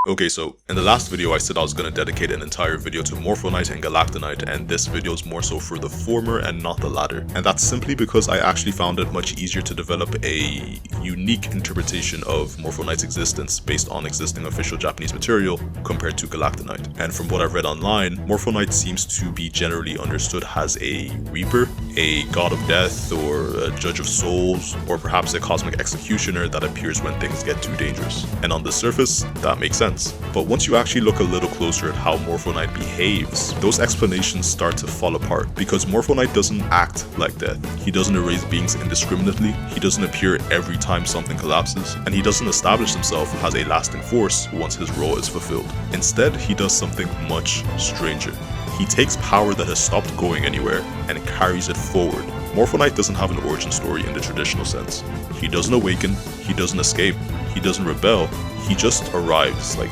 Okay, so in the last video I said I was going to dedicate an entire video to Morpho Knight and Galacta Knight, and this video is more so for the former and not the latter. And that's simply because I actually found it much easier to develop a unique interpretation of Morpho Knight's existence based on existing official Japanese material compared to Galacta Knight. And from what I've read online, Morpho Knight seems to be generally understood as a reaper, a god of death, or a judge of souls, or perhaps a cosmic executioner that appears when things get too dangerous. And on the surface, that makes sense. But once you actually look a little closer at how Morpho Knight behaves, those explanations start to fall apart, because Morpho Knight doesn't act like death. He doesn't erase beings indiscriminately, he doesn't appear every time something collapses, and he doesn't establish himself as a lasting force once his role is fulfilled. Instead, he does something much stranger. He takes power that has stopped going anywhere and carries it forward. Morpho Knight doesn't have an origin story in the traditional sense. He doesn't awaken, he doesn't escape, he doesn't rebel, he just arrives, like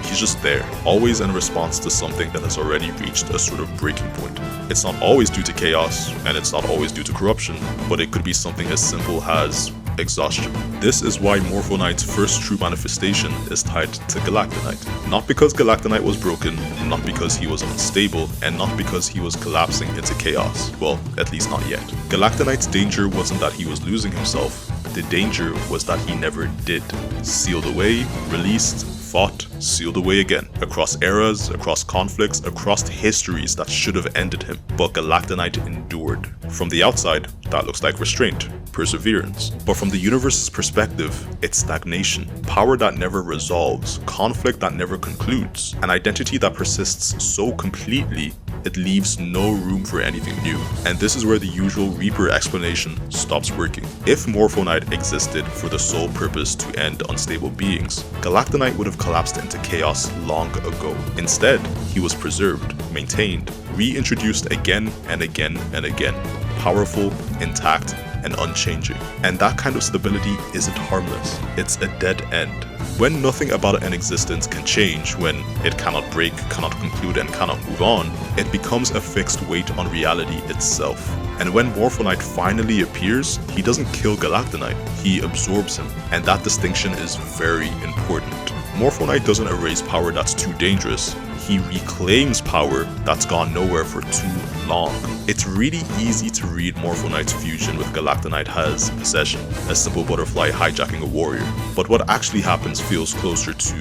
he's just there, always in response to something that has already reached a sort of breaking point. It's not always due to chaos, and it's not always due to corruption, but it could be something as simple as exhaustion. This is why Morpho Knight's first true manifestation is tied to Galacta Knight. Not because Galacta Knight was broken, not because he was unstable, and not because he was collapsing into chaos. Well, at least not yet. Galacta Knight's danger wasn't that he was losing himself, the danger was that he never did. Sealed away, released, fought, sealed away again, across eras, across conflicts, across histories that should have ended him. But Galacta Knight endured. From the outside, that looks like restraint, perseverance. But from the universe's perspective, it's stagnation, power that never resolves, conflict that never concludes, an identity that persists so completely it leaves no room for anything new. And this is where the usual Reaper explanation stops working. If Morpho Knight existed for the sole purpose to end unstable beings, Galacta Knight would have collapsed into chaos long ago. Instead, he was preserved, maintained, reintroduced again and again and again, powerful, intact, and unchanging. And that kind of stability isn't harmless, it's a dead end. When nothing about an existence can change, when it cannot break, cannot conclude, and cannot move on, it becomes a fixed weight on reality itself. And when Morpho Knight finally appears, he doesn't kill Galacta Knight, he absorbs him. And that distinction is very important. Morpho Knight doesn't erase power that's too dangerous, he reclaims power that's gone nowhere for too long. It's really easy to read Morpho Knight's fusion with Galacta Knight as possession, a simple butterfly hijacking a warrior. But what actually happens feels closer to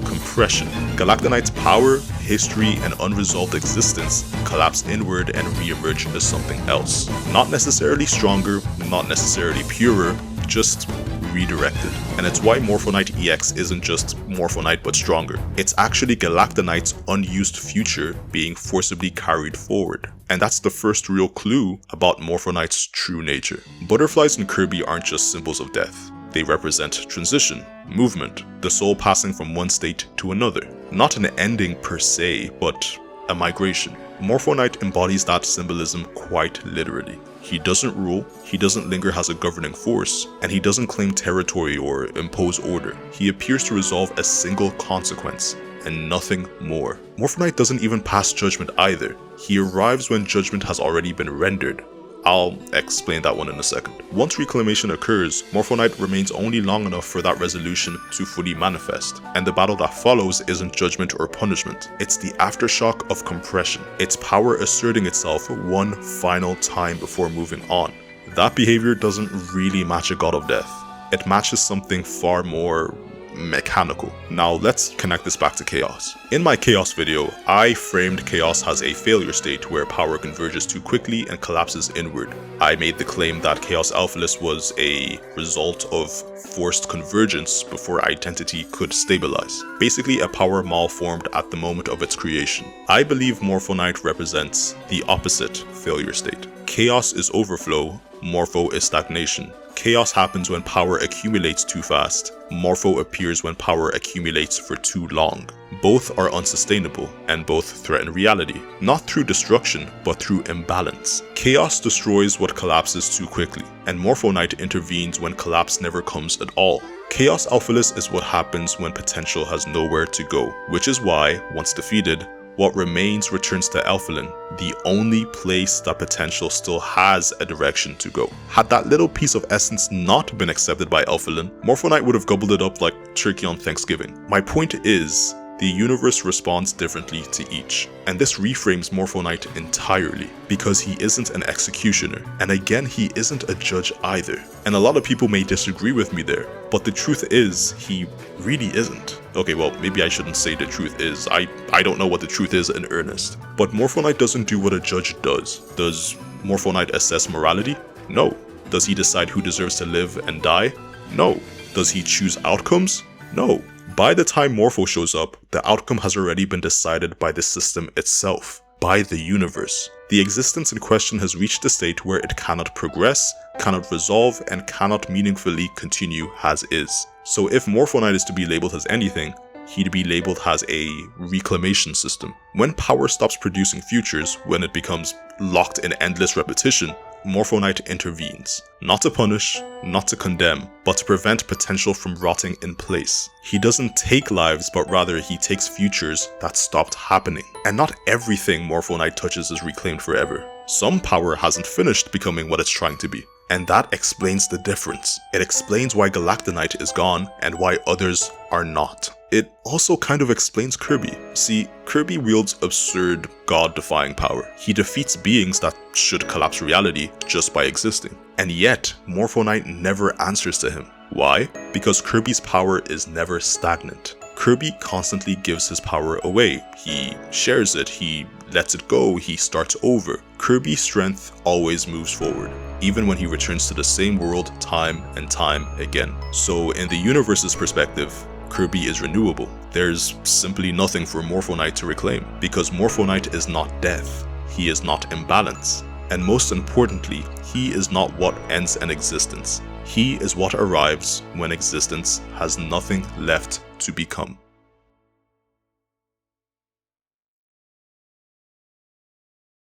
compression. Galacta Knight's power, history, and unresolved existence collapse inward and re-emerge as something else. Not necessarily stronger, not necessarily purer, just redirected. And it's why Morpho Knight EX isn't just Morpho Knight but stronger. It's actually Galacta Knight's unused future being forcibly carried forward. And that's the first real clue about Morpho Knight's true nature. Butterflies in Kirby aren't just symbols of death. They represent transition, movement, the soul passing from one state to another. Not an ending per se, but a migration. Morpho Knight embodies that symbolism quite literally. He doesn't rule, he doesn't linger as a governing force, and he doesn't claim territory or impose order. He appears to resolve a single consequence, and nothing more. Morpho Knight doesn't even pass judgment either. He arrives when judgment has already been rendered. I'll explain that one in a second. Once reclamation occurs, Morpho Knight remains only long enough for that resolution to fully manifest. And the battle that follows isn't judgment or punishment. It's the aftershock of compression. It's power asserting itself one final time before moving on. That behavior doesn't really match a god of death. It matches something far more mechanical. Now let's connect this back to chaos. In my chaos video, I framed chaos as a failure state where power converges too quickly and collapses inward. I made the claim that Chaos Alphaless was a result of forced convergence before identity could stabilize. Basically a power malformed at the moment of its creation. I believe Morpho Knight represents the opposite failure state. Chaos is overflow, Morpho is stagnation. Chaos happens when power accumulates too fast. Morpho appears when power accumulates for too long. Both are unsustainable, and both threaten reality. Not through destruction, but through imbalance. Chaos destroys what collapses too quickly, and Morpho Knight intervenes when collapse never comes at all. Chaos Alphaless is what happens when potential has nowhere to go, which is why, once defeated, what remains returns to Elfilin, the only place that potential still has a direction to go. Had that little piece of essence not been accepted by Elfilin, Morpho Knight would have gobbled it up like turkey on Thanksgiving. My point is, the universe responds differently to each, and this reframes Morpho Knight entirely, because he isn't an executioner, and again he isn't a judge either. And a lot of people may disagree with me there, but the truth is, he really isn't. Okay, well, maybe I shouldn't say the truth is, I don't know what the truth is in earnest. But Morpho Knight doesn't do what a judge does. Does Morpho Knight assess morality? No. Does he decide who deserves to live and die? No. Does he choose outcomes? No. By the time Morpho shows up, the outcome has already been decided by the system itself, by the universe. The existence in question has reached a state where it cannot progress, cannot resolve, and cannot meaningfully continue as is. So if Morpho Knight is to be labeled as anything, he'd be labeled as a reclamation system. When power stops producing futures, when it becomes locked in endless repetition, Morpho Knight intervenes. Not to punish, not to condemn, but to prevent potential from rotting in place. He doesn't take lives, but rather he takes futures that stopped happening. And not everything Morpho Knight touches is reclaimed forever. Some power hasn't finished becoming what it's trying to be. And that explains the difference. It explains why Galactonite is gone and why others are not. It also kind of explains Kirby. See, Kirby wields absurd, god-defying power. He defeats beings that should collapse reality just by existing. And yet, Morpho Knight never answers to him. Why? Because Kirby's power is never stagnant. Kirby constantly gives his power away. He shares it, he lets it go, he starts over. Kirby's strength always moves forward, even when he returns to the same world time and time again. So in the universe's perspective, Kirby is renewable. There's simply nothing for Morpho Knight to reclaim, because Morpho Knight is not death, he is not imbalance, and most importantly, he is not what ends an existence. He is what arrives when existence has nothing left to become.